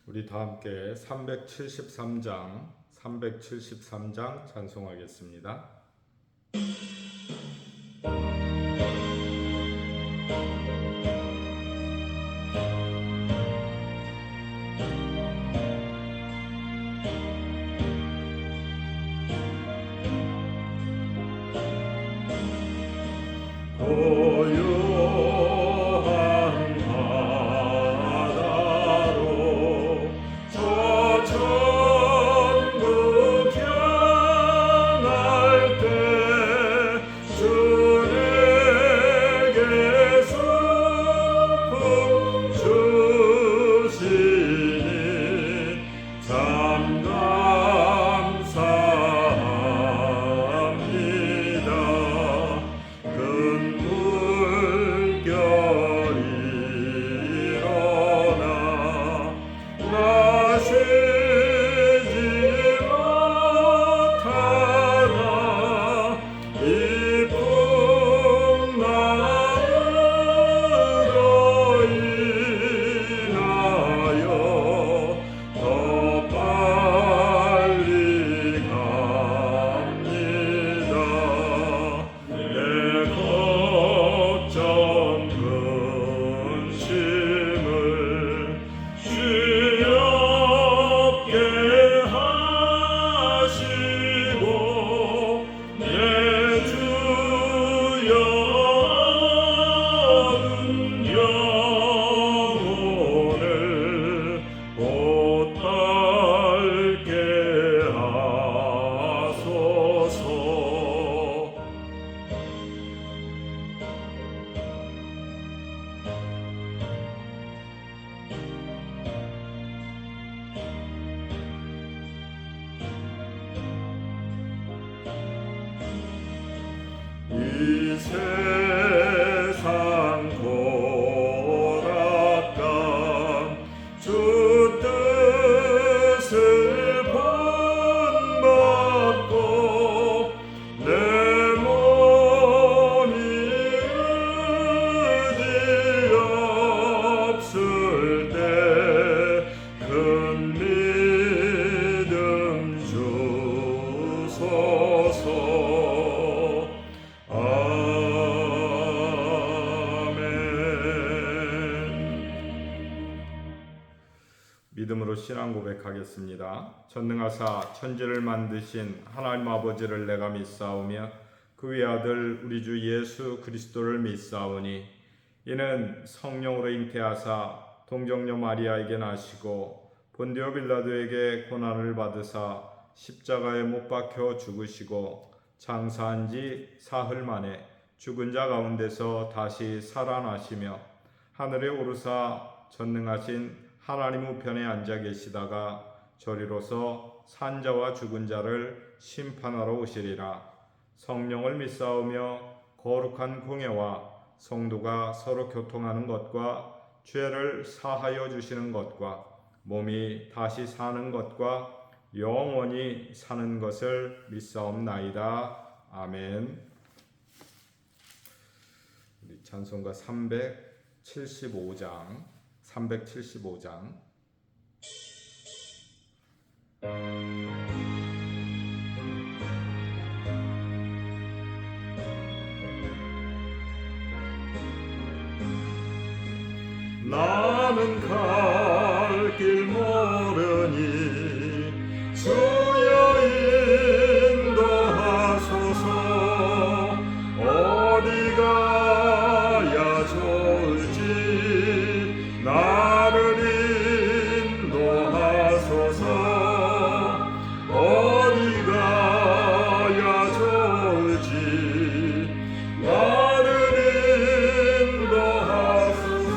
우리 다 함께 373장 찬송하겠습니다. 이 세상 고락간 주 뜻을 본받고 내 몸이 의지 없을 때 큰 믿음 주소서. 믿음으로 신앙 고백하겠습니다. 전능하사 천지를 만드신 하나님 아버지를 내가 믿사오며 그 외아들 우리 주 예수 그리스도를 믿사오니 이는 성령으로 잉태하사 동정녀 마리아에게 나시고 본디오 빌라도에게 고난을 받으사 십자가에 못 박혀 죽으시고 장사한 지 사흘 만에 죽은 자 가운데서 다시 살아나시며 하늘에 오르사 전능하신 하나님 우편에 앉아 계시다가 저리로서 산자와 죽은 자를 심판하러 오시리라. 성령을 믿사오며 거룩한 공예와 성도가 서로 교통하는 것과 죄를 사하여 주시는 것과 몸이 다시 사는 것과 영원히 사는 것을 믿사옵나이다. 아멘. 우리 찬송가 375장 나는 갈 길 모르니 주여 인도하소서. 어디 가야 좋을지 나를 인도하소서. 어디 가야 좋을지 나를 인도하소서.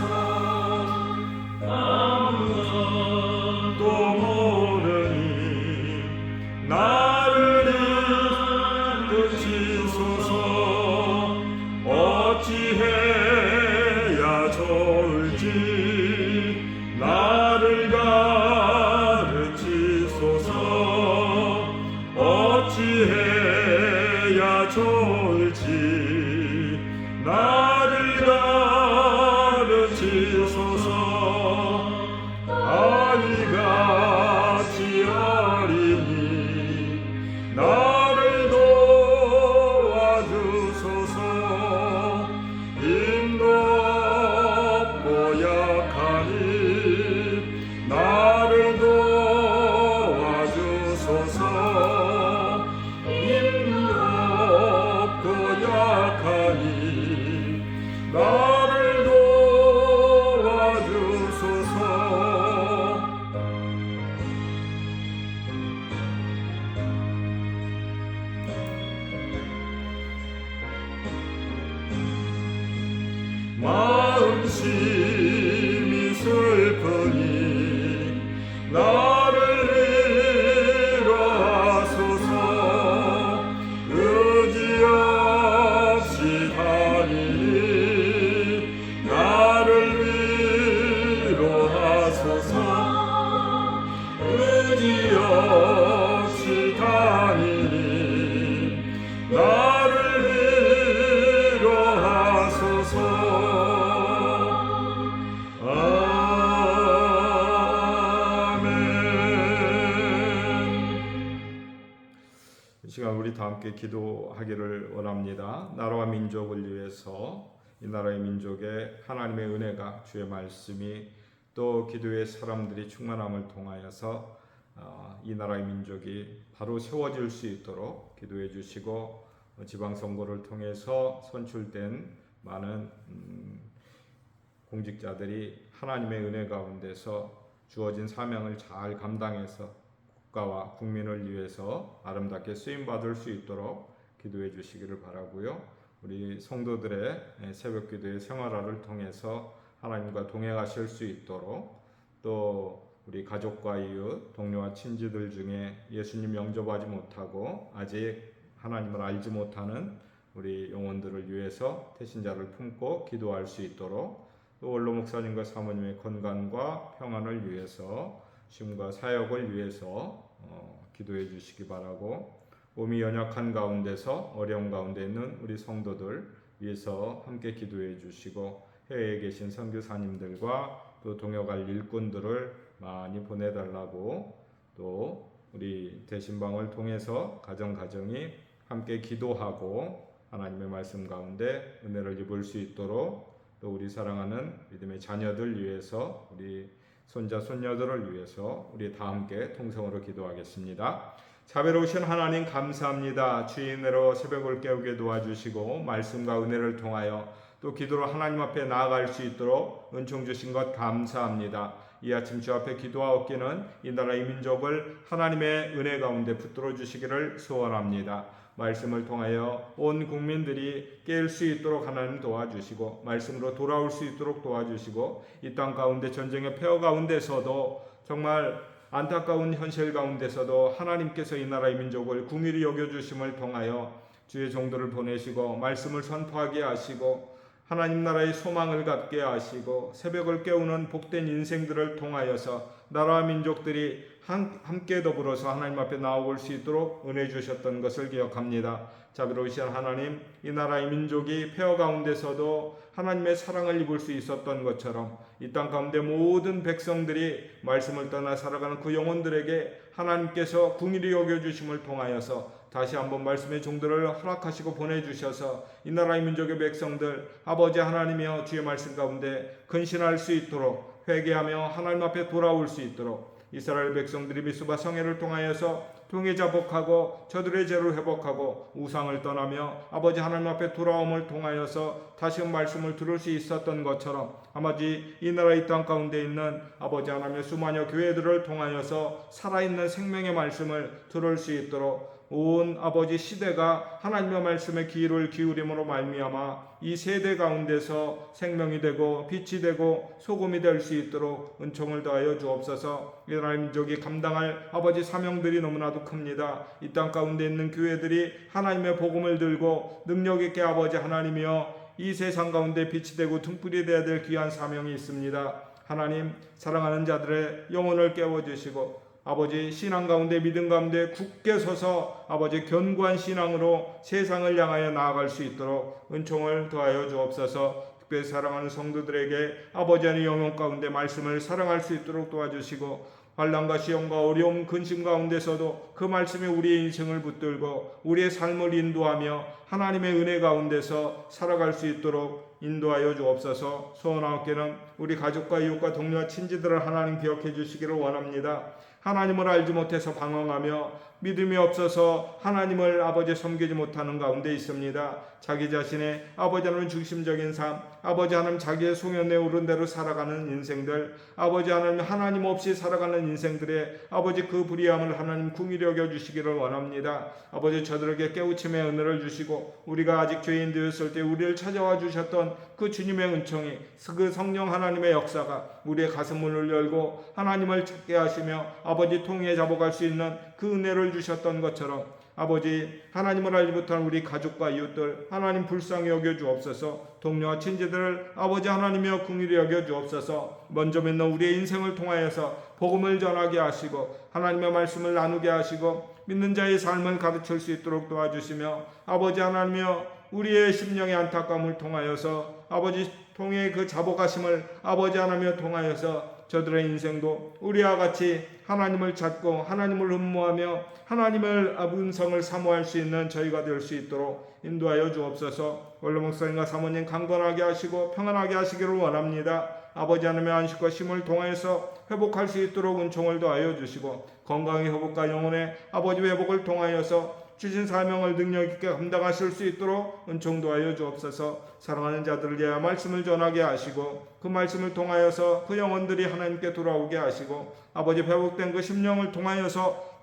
의지 없이 다니니 나를 위로하소서. 이 시간 우리 다 함께 기도하기를 원합니다. 나라와 민족을 위해서, 이 나라의 민족에 하나님의 은혜가, 주의 말씀이, 또 기도의 사람들이 충만함을 통하여서 이 나라의 민족이 바로 세워질 수 있도록 기도해 주시고, 지방선거를 통해서 선출된 많은 공직자들이 하나님의 은혜 가운데서 주어진 사명을 잘 감당해서 국가와 국민을 위해서 아름답게 쓰임받을 수 있도록 기도해 주시기를 바라고요. 우리 성도들의 새벽 기도의 생활화를 통해서 하나님과 동행하실 수 있도록, 또 우리 가족과 이웃, 동료와 친지들 중에 예수님 영접하지 못하고 아직 하나님을 알지 못하는 우리 영혼들을 위해서 태신자를 품고 기도할 수 있도록, 또 원로 목사님과 사모님의 건강과 평안을 위해서, 쉼과 사역을 위해서 기도해 주시기 바라고, 몸이 연약한 가운데서 어려움 가운데 있는 우리 성도들 위해서 함께 기도해 주시고, 해외에 계신 선교사님들과 또 동역할 일꾼들을 많이 보내달라고, 또 우리 대신방을 통해서 가정가정이 함께 기도하고 하나님의 말씀 가운데 은혜를 입을 수 있도록, 또 우리 사랑하는 믿음의 자녀들 위해서, 우리 손자 손녀들을 위해서 우리 다 함께 통성으로 기도하겠습니다. 자비로우신 하나님 감사합니다. 주의 은혜로 새벽을 깨우게 도와주시고 말씀과 은혜를 통하여 또 기도로 하나님 앞에 나아갈 수 있도록 은총 주신 것 감사합니다. 이 아침 주 앞에 기도하옵기는 이 나라의 민족을 하나님의 은혜 가운데 붙들어 주시기를 소원합니다. 말씀을 통하여 온 국민들이 깰 수 있도록 하나님 도와주시고, 말씀으로 돌아올 수 있도록 도와주시고, 이 땅 가운데 전쟁의 폐허 가운데서도, 정말 안타까운 현실 가운데서도 하나님께서 이 나라의 민족을 긍휼히 여겨주심을 통하여 주의 종들을 보내시고 말씀을 선포하게 하시고 하나님 나라의 소망을 갖게 하시고 새벽을 깨우는 복된 인생들을 통하여서 나라와 민족들이 함께 더불어서 하나님 앞에 나아올 수 있도록 은혜 주셨던 것을 기억합니다. 자비로우신 하나님, 이 나라의 민족이 폐허 가운데서도 하나님의 사랑을 입을 수 있었던 것처럼 이 땅 가운데 모든 백성들이 말씀을 떠나 살아가는 그 영혼들에게 하나님께서 긍휼히 여겨주심을 통하여서 다시 한번 말씀의 종들을 허락하시고 보내주셔서 이 나라의 민족의 백성들, 아버지 하나님이여 주의 말씀 가운데 근신할 수 있도록, 회개하며 하나님 앞에 돌아올 수 있도록, 이스라엘 백성들이 미스바 성회를 통하여서 통해 자복하고 저들의 죄를 회복하고 우상을 떠나며 아버지 하나님 앞에 돌아옴을 통하여서 다시 말씀을 들을 수 있었던 것처럼, 아버지 이 나라 이 땅 가운데 있는 아버지 하나님의 수많은 교회들을 통하여서 살아있는 생명의 말씀을 들을 수 있도록 온 아버지 시대가 하나님의 말씀에 귀를 기울임으로 말미암아 이 세대 가운데서 생명이 되고 빛이 되고 소금이 될 수 있도록 은총을 더하여 주옵소서. 이 나라의 민족이 감당할 아버지 사명들이 너무나도 큽니다. 이 땅 가운데 있는 교회들이 하나님의 복음을 들고 능력 있게 아버지 하나님이여 이 세상 가운데 빛이 되고 등불이 되어야 될 귀한 사명이 있습니다. 하나님, 사랑하는 자들의 영혼을 깨워주시고 아버지 신앙 가운데 믿음 가운데 굳게 서서 아버지 견고한 신앙으로 세상을 향하여 나아갈 수 있도록 은총을 더하여 주옵소서. 특별히 사랑하는 성도들에게 아버지 안의 영혼 가운데 말씀을 사랑할 수 있도록 도와주시고, 환난과 시험과 어려움 근심 가운데서도 그 말씀이 우리의 인생을 붙들고 우리의 삶을 인도하며 하나님의 은혜 가운데서 살아갈 수 있도록 인도하여 주옵소서. 소원하옵기는 우리 가족과 이웃과 동료와 친지들을 하나님 기억해 주시기를 원합니다. 하나님을 알지 못해서 방황하며 믿음이 없어서 하나님을 아버지 섬기지 못하는 가운데 있습니다. 자기 자신의 아버지 하나님 중심적인 삶, 아버지 하나님 자기의 소견에 오른 대로 살아가는 인생들, 아버지 하나님 없이 살아가는 인생들의 아버지 그 불의함을 하나님 긍휼히 여겨 주시기를 원합니다. 아버지 저들에게 깨우침의 은혜를 주시고 우리가 아직 죄인 되었을 때 우리를 찾아와 주셨던 그 주님의 은총이, 그 성령 하나님의 역사가 우리의 가슴문을 열고 하나님을 찾게 하시며 아버지 통해 잡아갈 수 있는 그 은혜를 주셨던 것처럼 아버지 하나님을 알지 못한 우리 가족과 이웃들 하나님 불쌍히 여겨 주옵소서. 동료와 친지들을 아버지 하나님이여 긍휼히 여겨 주옵소서. 먼저 맺는 우리의 인생을 통하여서 복음을 전하게 하시고 하나님의 말씀을 나누게 하시고 믿는 자의 삶을 가르칠 수 있도록 도와주시며 아버지 하나님이여 우리의 심령의 안타까움을 통하여서 아버지 통해 그 자복하심을 아버지 하나님이여 통하여서 저들의 인생도 우리와 같이 하나님을 찾고 하나님을 흠모하며 하나님의 음성을 사모할 수 있는 저희가 될 수 있도록 인도하여 주옵소서. 원로 목사님과 사모님 강건하게 하시고 평안하게 하시기를 원합니다. 아버지 하나님의 안식과 쉼을 통하여서 회복할 수 있도록 은총을 더하여 주시고 건강의 회복과 영혼의 아버지 회복을 통하여서 주신 사명을 능력 있게 감당하실 수 있도록 은총 도하여 주옵소서. 사랑하는 자들을 위하여 말씀을 전하게 하시고 그 말씀을 통하여서 그 영혼들이 하나님께 돌아오게 하시고 아버지 회복된 그 심령을 통하여서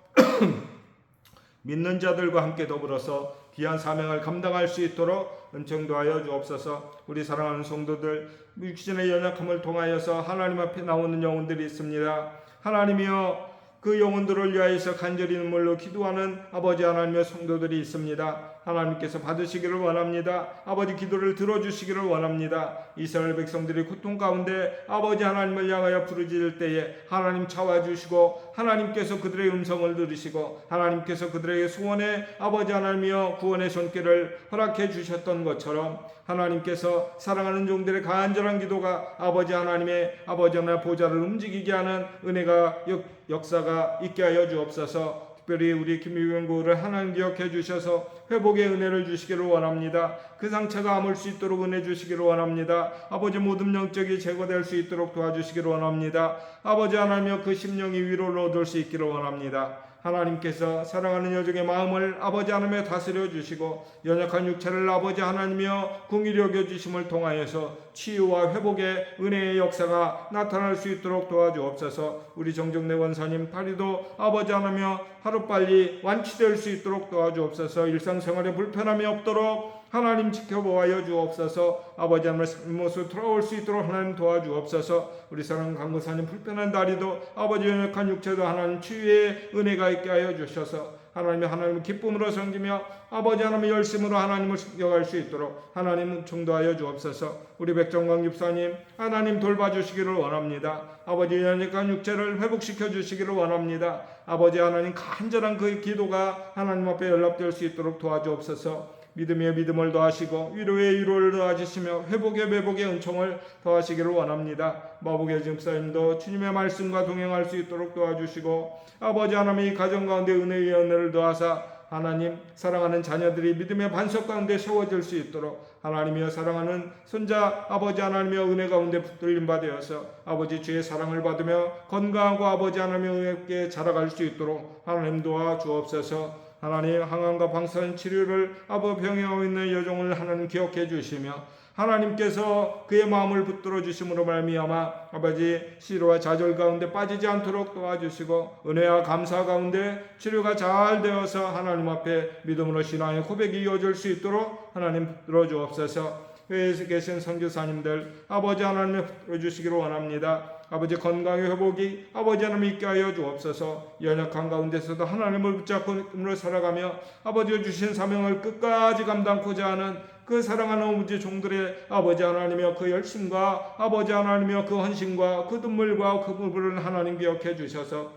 믿는 자들과 함께 더불어서 귀한 사명을 감당할 수 있도록 은총 도하여 주옵소서. 우리 사랑하는 성도들 육신의 연약함을 통하여서 하나님 앞에 나오는 영혼들이 있습니다. 하나님이여 그 영혼들을 위하여서 간절히 눈물로 기도하는 아버지 하나님의 성도들이 있습니다. 하나님께서 받으시기를 원합니다. 아버지 기도를 들어주시기를 원합니다. 이스라엘 백성들이 고통 가운데 아버지 하나님을 향하여 부르짖을 때에 하나님 찾아주시고 하나님께서 그들의 음성을 들으시고 하나님께서 그들에게 소원의 아버지 하나님이여 구원의 손길을 허락해 주셨던 것처럼 하나님께서 사랑하는 종들의 간절한 기도가 아버지 하나님의 아버지 하나님의 보좌를 움직이게 하는 은혜가 역사가 있게 하여 주옵소서. 특별히 우리 김유경 고를 하나님 기억해 주셔서 회복의 은혜를 주시기를 원합니다. 그 상처가 아물 수 있도록 은혜 주시기를 원합니다. 아버지 모든 영적이 제거될 수 있도록 도와주시기를 원합니다. 아버지 하나님여 그 심령이 위로를 얻을 수 있기를 원합니다. 하나님께서 사랑하는 여종의 마음을 아버지 하나님에 다스려 주시고 연약한 육체를 아버지 하나님이여 긍휼히 여겨 주심을 통하여서 치유와 회복의 은혜의 역사가 나타날 수 있도록 도와주옵소서. 우리 정정래 원사님 다리도 아버지 하나님이여 하루빨리 완치될 수 있도록 도와주옵소서. 일상생활에 불편함이 없도록 하나님 지켜보아여 주옵소서. 아버지 하나님의 모습 돌아올 수 있도록 하나님 도와주옵소서. 우리 사랑하는 강구사님 불편한 다리도 아버지 연약한 육체도 하나님 치유의 은혜가 있게 하여 주셔서 하나님의 기쁨으로 섬기며 아버지 하나님의 열심으로 하나님을 섬겨갈 수 있도록 하나님 충도하여 주옵소서. 우리 백정광 집사님 하나님 돌봐주시기를 원합니다. 아버지 연약한 육체를 회복시켜 주시기를 원합니다. 아버지 하나님 간절한 그 기도가 하나님 앞에 연락될 수 있도록 도와주옵소서. 믿음에 믿음을 더하시고 위로에 위로를 더하시며 회복에 회복의 은총을 더하시기를 원합니다. 마복의 집사님도 주님의 말씀과 동행할 수 있도록 도와주시고 아버지 하나님의 가정 가운데 은혜의 은혜를 더하사 하나님 사랑하는 자녀들이 믿음의 반석 가운데 세워질 수 있도록 하나님이여 사랑하는 손자 아버지 하나님이여 은혜 가운데 붙들림 받으어서 아버지 주의 사랑을 받으며 건강하고 아버지 하나님의 은혜께 자라갈 수 있도록 하나님 도와 주옵소서. 하나님 항암과 방사선 치료를 아버지 병행하고 있는 여종을 하나님 기억해 주시며 하나님께서 그의 마음을 붙들어 주심으로 말미암아 아버지 시로와 좌절 가운데 빠지지 않도록 도와주시고 은혜와 감사 가운데 치료가 잘 되어서 하나님 앞에 믿음으로 신앙의 고백이 이어질 수 있도록 하나님 붙들어 주옵소서. 회에서 계신 선교사님들 아버지 하나님을 붙들어 주시기를 원합니다. 아버지 건강의 회복이 아버지 하나님 있게 하여 주옵소서. 연약한 가운데서도 하나님을 붙잡고 믿음으로 살아가며 아버지가 주신 사명을 끝까지 감당하고자 하는 그 사랑하는 아버지 종들의 아버지 하나님이여 그 열심과 아버지 하나님이여 그 헌신과 그 눈물과 그 부분을 하나님 기억해 주셔서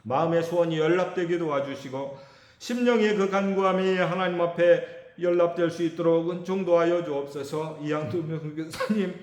마음의 소원이 연락되게 도와주시고 심령의 그 간구함이 하나님 앞에 연락될 수 있도록 은총 도하여 주옵소서. 이양두 교사님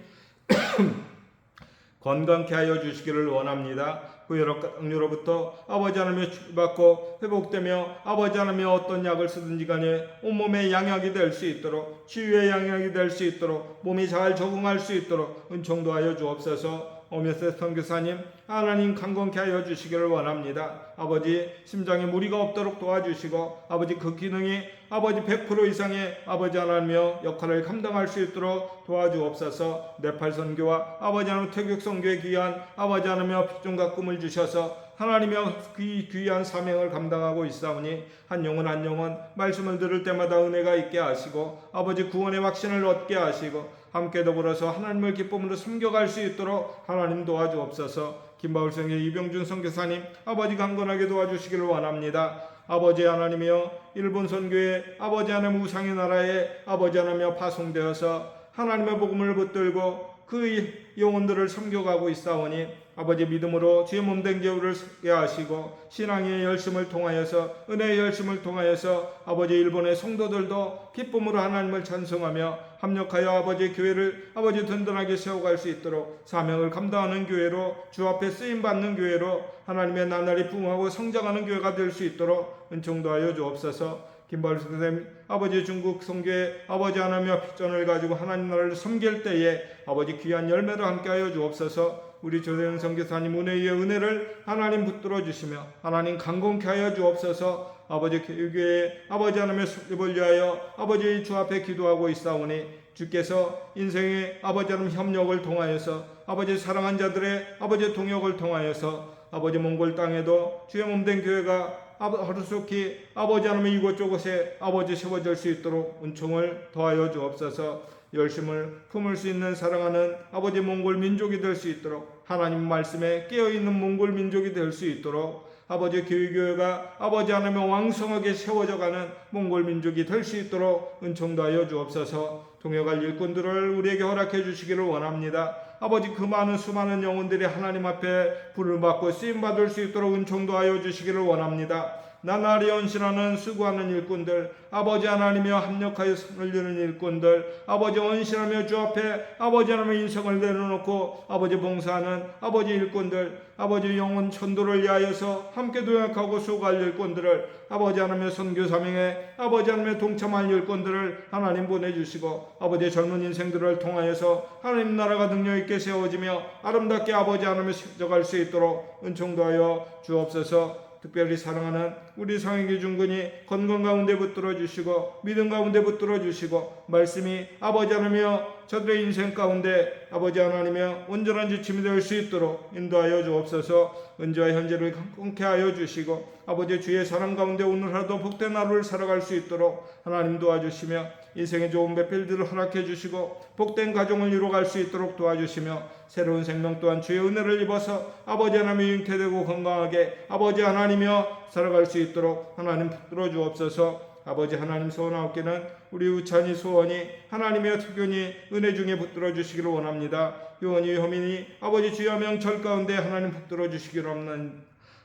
건강케 하여 주시기를 원합니다. 그 여러 악류로부터 아버지 하나님의 치유받고 회복되며 아버지 하나님의 어떤 약을 쓰든지 간에 온몸에 양약이 될 수 있도록 치유의 양약이 될 수 있도록 몸이 잘 적응할 수 있도록 은총 도하여 주옵소서. 오메세 선교사님 하나님 강건케 하여 주시기를 원합니다. 아버지 심장에 무리가 없도록 도와주시고 아버지 그 기능이 아버지 100% 이상의 아버지 하나님이여 역할을 감당할 수 있도록 도와주옵소서. 네팔 선교와 아버지 하나님 태국 선교에 귀한 아버지 하나님이여 빛종과 꿈을 주셔서 하나님이여 그 귀한 사명을 감당하고 있사오니 한 영혼 한 영혼 말씀을 들을 때마다 은혜가 있게 하시고 아버지 구원의 확신을 얻게 하시고 함께 더불어서 하나님을 기쁨으로 섬겨갈 수 있도록 하나님 도와주옵소서. 김바울 선교 이병준 선교사님 아버지 강건하게 도와주시기를 원합니다. 아버지 하나님이여 일본 선교의 아버지 하나님 우상의 나라에 아버지 하나님이여 파송되어서 하나님의 복음을 붙들고 그 영혼들을 섬겨가고 있사오니 아버지 믿음으로 주의 몸된 교회를 서게 하시고 신앙의 열심을 통하여서 은혜의 열심을 통하여서 아버지 일본의 성도들도 기쁨으로 하나님을 찬송하며 합력하여 아버지 교회를 아버지 든든하게 세워갈 수 있도록 사명을 감당하는 교회로 주 앞에 쓰임받는 교회로 하나님의 나날이 부흥하고 성장하는 교회가 될 수 있도록 은총도 하여 주옵소서. 김바울 선생님 아버지 중국 성교회 아버지 하나님의 비전을 가지고 하나님 나라를 섬길 때에 아버지 귀한 열매를 함께하여 주옵소서. 우리 조대현 선교사님 은혜의 은혜를 하나님 붙들어 주시며 하나님 강건케 하여 주옵소서. 아버지 교회에 아버지 하나님의 속립을 위하여 아버지 주 앞에 기도하고 있사오니 주께서 인생의 아버지 하나님 협력을 통하여서 아버지 사랑한 자들의 아버지 동역을 통하여서 아버지 몽골 땅에도 주의 몸된 교회가 하루속히 아버지 하나님의 이곳저곳에 아버지 세워질 수 있도록 은총을 더하여 주옵소서. 열심을 품을 수 있는 사랑하는 아버지 몽골 민족이 될 수 있도록 하나님 말씀에 깨어있는 몽골 민족이 될 수 있도록 아버지 교회가 아버지 하나님의 왕성하게 세워져가는 몽골 민족이 될 수 있도록 은총도 하여 주옵소서. 동역할 일꾼들을 우리에게 허락해 주시기를 원합니다. 아버지 그 많은 수많은 영혼들이 하나님 앞에 부를 받고 쓰임받을 수 있도록 은총도 하여 주시기를 원합니다. 나날이 헌신하는 수고하는 일꾼들 아버지 하나님이여 합력하여 손을 드는 일꾼들 아버지 헌신하며 주 앞에 아버지 하나님의 인성을 내려놓고 아버지 봉사하는 아버지 일꾼들 아버지 영혼 천도를 위하여서 함께 도약하고 수고할 일꾼들을 아버지 하나님의 선교 사명에 아버지 하나님의 동참할 일꾼들을 하나님 보내주시고 아버지 젊은 인생들을 통하여서 하나님 나라가 능력 있게 세워지며 아름답게 아버지 하나님의 세워져갈 수 있도록 은총도 하여 주옵소서. 특별히 사랑하는 우리 상익이 중근이 건강 가운데 붙들어 주시고 믿음 가운데 붙들어 주시고 말씀이 아버지 하나님이여 저들의 인생 가운데 아버지 하나님이여 온전한 지침이 될 수 있도록 인도하여 주옵소서. 은혜와 현재를 강건케 하여 주시고 아버지 주의 사랑 가운데 오늘 하루도 복된 하루를 살아갈 수 있도록 하나님 도와주시며 인생의 좋은 배필들을 허락해 주시고 복된 가정을 이루어갈 수 있도록 도와주시며 새로운 생명 또한 주의 은혜를 입어서 아버지 하나님이 잉태되고 건강하게 아버지 하나님이여 살아갈 수 있도록 하나님 붙들어 주옵소서. 아버지 하나님 소원하옵기는 우리 우찬이 소원이 하나님의 특견이 은혜 중에 붙들어 주시기를 원합니다. 요원이 효민이 아버지 주여 명철 가운데 하나님 붙들어 주시기를 없는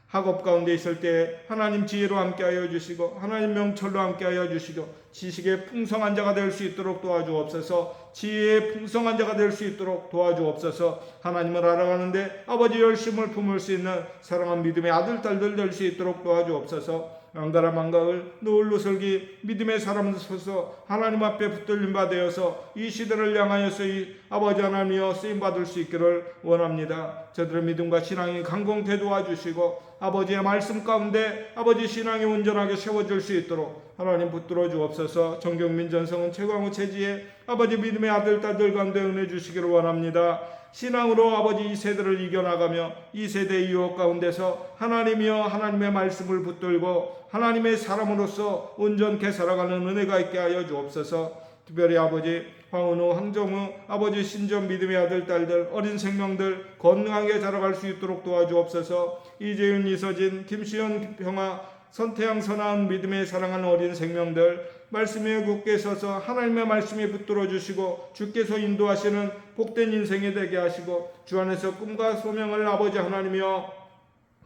학업 가운데 있을 때 하나님 지혜로 함께하여 주시고 하나님 명철로 함께하여 주시고 지식의 풍성한 자가 될 수 있도록 도와주옵소서. 지혜의 풍성한 자가 될 수 있도록 도와주옵소서. 하나님을 알아가는데 아버지 열심을 품을 수 있는 사랑한 믿음의 아들 딸들 될 수 있도록 도와주옵소서. 안가라 망가을 노을 노설기 믿음의 사람들 서서 하나님 앞에 붙들림 받아서 이 시대를 향하여서 이 아버지 하나님이여 쓰임받을 수 있기를 원합니다. 저들의 믿음과 신앙이 강건케 도와주시고 아버지의 말씀 가운데 아버지 신앙이 온전하게 세워질 수 있도록 하나님 붙들어 주옵소서. 정경민 전성은 최광우 체지에 아버지 믿음의 아들 딸들 가운데 은혜 주시기를 원합니다. 신앙으로 아버지 이 세대를 이겨나가며 이 세대의 유혹 가운데서 하나님이여 하나님의 말씀을 붙들고 하나님의 사람으로서 온전케 살아가는 은혜가 있게 하여 주옵소서. 특별히 아버지 황은우, 황정우, 아버지 신전 믿음의 아들 딸들 어린 생명들 건강하게 자라갈 수 있도록 도와주옵소서. 이재윤, 이서진, 김수현, 김평아, 선태양, 선아은 믿음의 사랑하는 어린 생명들 말씀에 굳게 서서 하나님의 말씀에 붙들어 주시고 주께서 인도하시는 복된 인생이 되게 하시고 주 안에서 꿈과 소명을 아버지 하나님이여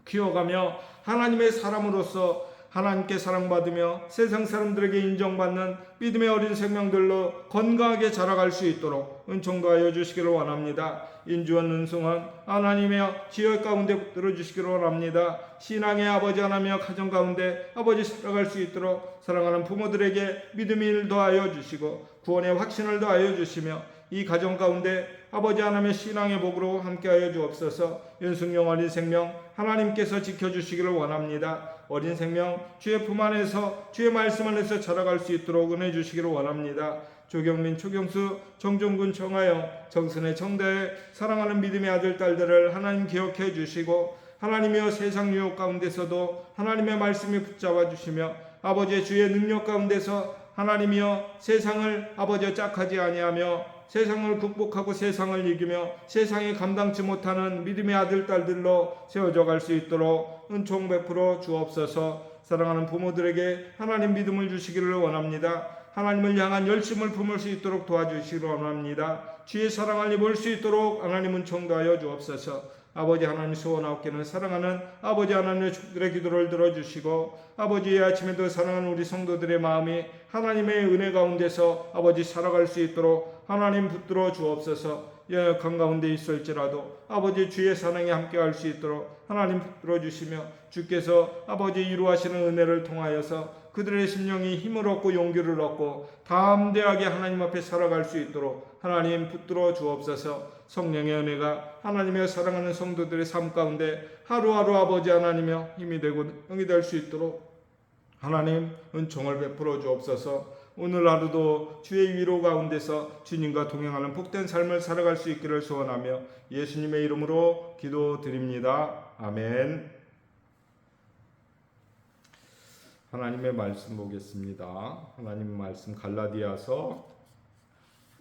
키워가며 하나님의 사람으로서 하나님께 사랑받으며 세상 사람들에게 인정받는 믿음의 어린 생명들로 건강하게 자라갈 수 있도록 은총도 하여 주시기를 원합니다. 인주원, 은승원 하나님의 지역 가운데 붙들어 주시기를 원합니다. 신앙의 아버지 하나님의 가정 가운데 아버지 살아갈 수 있도록 사랑하는 부모들에게 믿음의 일 더하여 주시고 구원의 확신을 더하여 주시며 이 가정 가운데 아버지 하나님의 신앙의 복으로 함께하여 주옵소서. 윤승용 어린 생명 하나님께서 지켜주시기를 원합니다. 어린 생명 주의 품 안에서 주의 말씀 안에서 자라갈 수 있도록 은혜 주시기를 원합니다. 조경민, 초경수, 정종군, 정하영, 정선의, 정대의 사랑하는 믿음의 아들 딸들을 하나님 기억해 주시고 하나님이여 세상 유혹 가운데서도 하나님의 말씀이 붙잡아 주시며 아버지의 주의 능력 가운데서 하나님이여 세상을 아버지여 짝하지 아니하며 세상을 극복하고 세상을 이기며 세상에 감당치 못하는 믿음의 아들 딸들로 세워져 갈 수 있도록 은총 베풀어 주옵소서. 사랑하는 부모들에게 하나님 믿음을 주시기를 원합니다. 하나님을 향한 열심을 품을 수 있도록 도와주시기를 원합니다. 주의 사랑을 입을 수 있도록 하나님 은총도 하여 주옵소서. 아버지 하나님 소원하옵기는 사랑하는 아버지 하나님의 족들의 기도를 들어주시고 아버지 아침에도 사랑하는 우리 성도들의 마음이 하나님의 은혜 가운데서 아버지 살아갈 수 있도록 하나님 붙들어 주옵소서. 연약한 가운데 있을지라도 아버지 주의 사랑에 함께할 수 있도록 하나님 붙들어 주시며 주께서 아버지 이루하시는 은혜를 통하여서 그들의 심령이 힘을 얻고 용기를 얻고 담대하게 하나님 앞에 살아갈 수 있도록 하나님 붙들어 주옵소서. 성령의 은혜가 하나님의 사랑하는 성도들의 삶 가운데 하루하루 아버지 하나님여 힘이 되고 영이 될 수 있도록 하나님 은총을 베풀어 주옵소서. 오늘 하루도 주의 위로 가운데서 주님과 동행하는 복된 삶을 살아갈 수 있기를 소원하며 예수님의 이름으로 기도드립니다. 아멘. 하나님의 말씀 보겠습니다. 하나님의 말씀 갈라디아서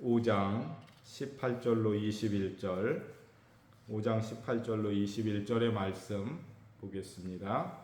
5장 18절로 21절 5장 18절로 21절의 말씀 보겠습니다.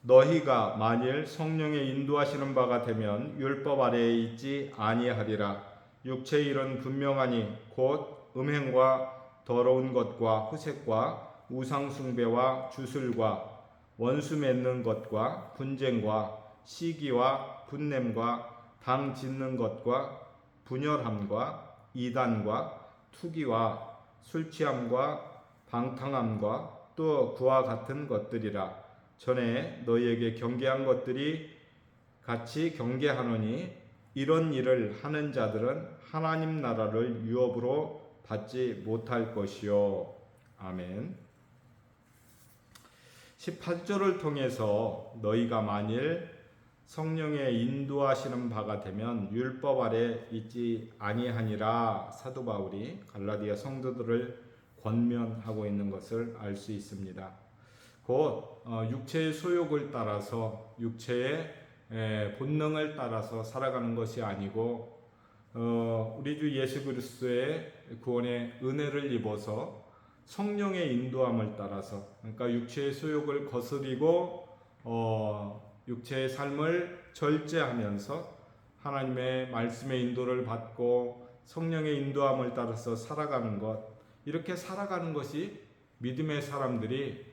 너희가 만일 성령의 인도하시는 바가 되면 율법 아래에 있지 아니하리라. 육체의 일은 분명하니 곧 음행과 더러운 것과 후색과 우상숭배와 주술과 원수 맺는 것과 분쟁과 시기와 분냄과 당 짓는 것과 분열함과 이단과 투기와 술취함과 방탕함과 또 그와 같은 것들이라. 전에 너희에게 경계한 것들이 같이 경계하노니 이런 일을 하는 자들은 하나님 나라를 유업으로 받지 못할 것이요. 아멘. 18절을 통해서 너희가 만일 성령의 인도하시는 바가 되면 율법 아래 있지 아니하니라. 사도 바울이 갈라디아 성도들을 권면하고 있는 것을 알 수 있습니다. 곧 육체의 소욕을 따라서 육체의 본능을 따라서 살아가는 것이 아니고 우리 주 예수 그리스도의 구원의 은혜를 입어서 성령의 인도함을 따라서, 그러니까 육체의 소욕을 거스리고 육체의 삶을 절제하면서 하나님의 말씀의 인도를 받고 성령의 인도함을 따라서 살아가는 것, 이렇게 살아가는 것이 믿음의 사람들이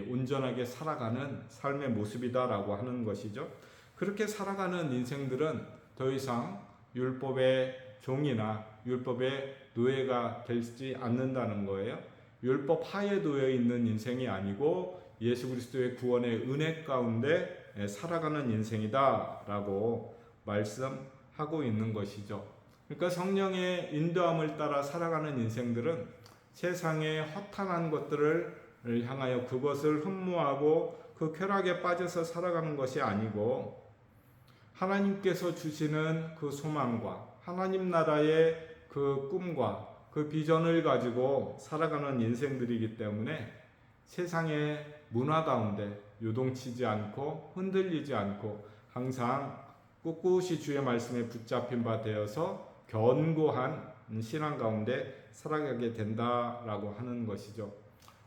온전하게 살아가는 삶의 모습이다라고 하는 것이죠. 그렇게 살아가는 인생들은 더 이상 율법의 종이나 율법의 노예가 되지 않는다는 거예요. 율법 하에 놓여 있는 인생이 아니고 예수 그리스도의 구원의 은혜 가운데 살아가는 인생이다라고 말씀하고 있는 것이죠. 그러니까 성령의 인도함을 따라 살아가는 인생들은 세상의 허탄한 것들을 향하여 그것을 흠모하고 그 쾌락에 빠져서 살아가는 것이 아니고 하나님께서 주시는 그 소망과 하나님 나라의 그 꿈과 그 비전을 가지고 살아가는 인생들이기 때문에 세상의 문화 가운데 요동치지 않고 흔들리지 않고 항상 꿋꿋이 주의 말씀에 붙잡힌 바 되어서 견고한 신앙 가운데 살아가게 된다라고 하는 것이죠.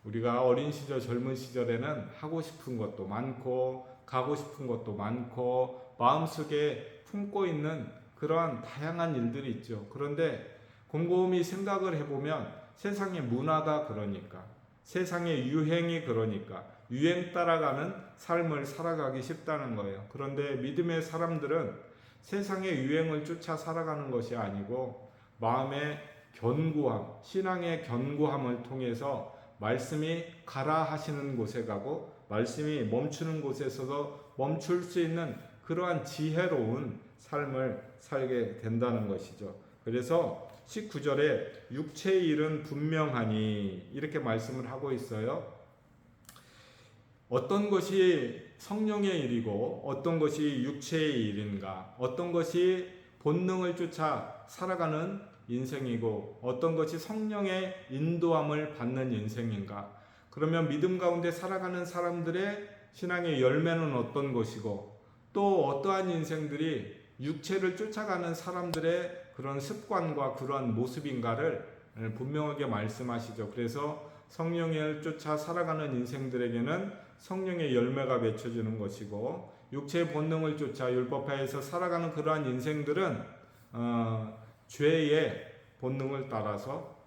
우리가 어린 시절 젊은 시절에는 하고 싶은 것도 많고 가고 싶은 것도 많고 마음속에 품고 있는 그러한 다양한 일들이 있죠. 그런데 곰곰이 생각을 해보면 세상의 문화가 그러니까 세상의 유행이 그러니까 유행 따라가는 삶을 살아가기 쉽다는 거예요. 그런데 믿음의 사람들은 세상의 유행을 쫓아 살아가는 것이 아니고 마음의 견고함, 신앙의 견고함을 통해서 말씀이 가라 하시는 곳에 가고 말씀이 멈추는 곳에서도 멈출 수 있는 그러한 지혜로운 삶을 살게 된다는 것이죠. 그래서 19절에 육체의 일은 분명하니 이렇게 말씀을 하고 있어요. 어떤 것이 성령의 일이고 어떤 것이 육체의 일인가, 어떤 것이 본능을 쫓아 살아가는 인생이고 어떤 것이 성령의 인도함을 받는 인생인가. 그러면 믿음 가운데 살아가는 사람들의 신앙의 열매는 어떤 것이고 또 어떠한 인생들이 육체를 쫓아가는 사람들의 그런 습관과 그러한 모습인가를 분명하게 말씀하시죠. 그래서 성령을 쫓아 살아가는 인생들에게는 성령의 열매가 맺혀지는 것이고 육체의 본능을 쫓아 율법하에서 살아가는 그러한 인생들은 죄의 본능을 따라서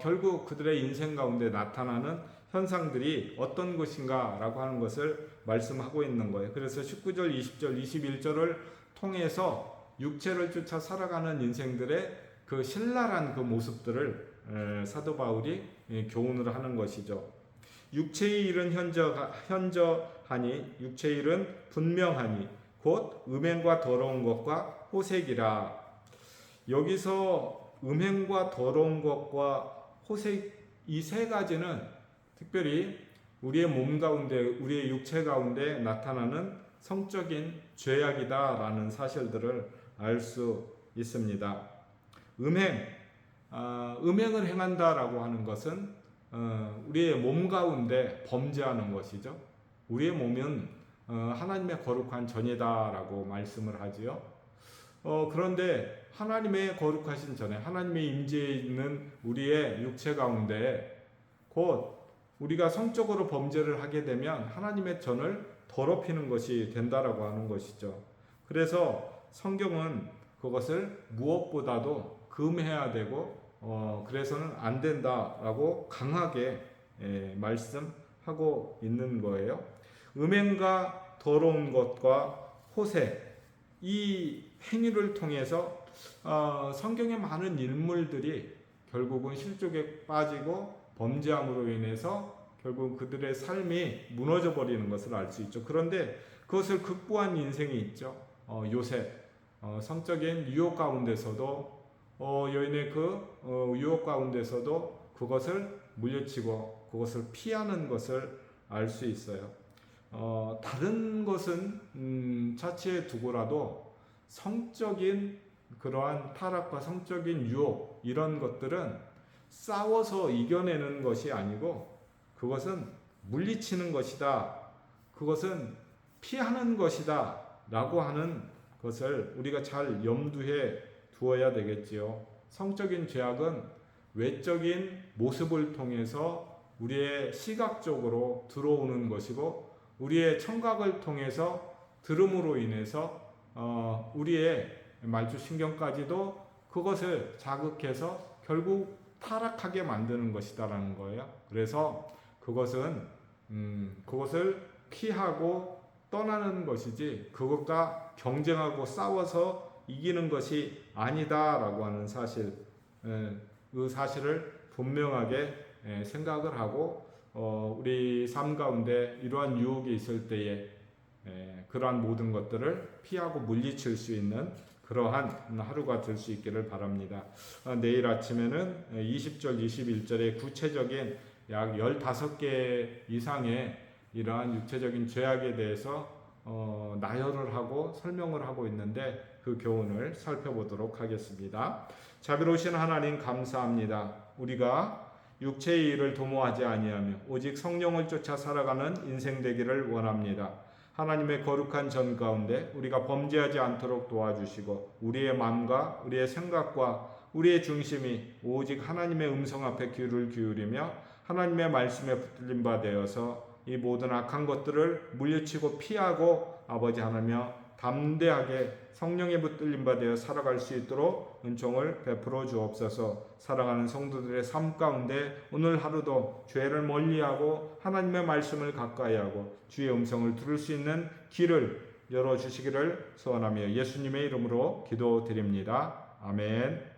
결국 그들의 인생 가운데 나타나는 현상들이 어떤 것인가 라고 하는 것을 말씀하고 있는 거예요. 그래서 19절, 20절, 21절을 통해서 육체를 쫓아 살아가는 인생들의 그 신랄한 그 모습들을 사도 바울이 교훈을 하는 것이죠. 육체의 일은 현저하니 육체의 일은 분명하니 곧 음행과 더러운 것과 호색이라. 여기서 음행과 더러운 것과 호색, 이 세 가지는 특별히 우리의 몸 가운데, 우리의 육체 가운데 나타나는 성적인 죄악이다라는 사실들을 알 수 있습니다. 음행을 행한다라고 하는 것은 우리의 몸 가운데 범죄하는 것이죠. 우리의 몸은 하나님의 거룩한 전이다라고 말씀을 하지요. 그런데 하나님의 거룩하신 전에, 하나님의 임재에 있는 우리의 육체 가운데 곧 우리가 성적으로 범죄를 하게 되면 하나님의 전을 더럽히는 것이 된다라고 하는 것이죠. 그래서 성경은 그것을 무엇보다도 금해야 되고 그래서는 안 된다라고 강하게 말씀하고 있는 거예요. 음행과 더러운 것과 호색, 이 행위를 통해서 성경의 많은 인물들이 결국은 실족에 빠지고 범죄함으로 인해서 결국 그들의 삶이 무너져 버리는 것을 알 수 있죠. 그런데 그것을 극복한 인생이 있죠. 요셉, 성적인 유혹 가운데서도 여인의 그 유혹 가운데서도 그것을 물리치고 그것을 피하는 것을 알 수 있어요. 다른 것은 차치해 두고라도 성적인 그러한 타락과 성적인 유혹, 이런 것들은 싸워서 이겨내는 것이 아니고 그것은 물리치는 것이다, 그것은 피하는 것이다 라고 하는 것을 우리가 잘 염두에 두어야 되겠지요. 성적인 죄악은 외적인 모습을 통해서 우리의 시각적으로 들어오는 것이고, 우리의 청각을 통해서 들음으로 인해서 우리의 말주신경까지도 그것을 자극해서 결국 타락하게 만드는 것이다라는 거예요. 그래서 그것을 피하고 떠나는 것이지 그것과 경쟁하고 싸워서 이기는 것이 아니다라고 하는 사실, 그 사실을 분명하게 생각을 하고 우리 삶 가운데 이러한 유혹이 있을 때에 그러한 모든 것들을 피하고 물리칠 수 있는 그러한 하루가 될 수 있기를 바랍니다. 내일 아침에는 20절, 21절의 구체적인 약 15개 이상의 이러한 육체적인 죄악에 대해서 나열을 하고 설명을 하고 있는데 그 교훈을 살펴보도록 하겠습니다. 자비로우신 하나님 감사합니다. 우리가 육체의 일을 도모하지 아니하며 오직 성령을 쫓아 살아가는 인생 되기를 원합니다. 하나님의 거룩한 전 가운데 우리가 범죄하지 않도록 도와주시고 우리의 마음과 우리의 생각과 우리의 중심이 오직 하나님의 음성 앞에 귀를 기울이며 하나님의 말씀에 붙들림 바 되어서 이 모든 악한 것들을 물리치고 피하고 아버지 하나며 담대하게 성령에 붙들림 바 되어 살아갈 수 있도록 은총을 베풀어 주옵소서. 살아가는 성도들의 삶 가운데 오늘 하루도 죄를 멀리하고 하나님의 말씀을 가까이하고 주의 음성을 들을 수 있는 길을 열어주시기를 소원하며 예수님의 이름으로 기도드립니다. 아멘.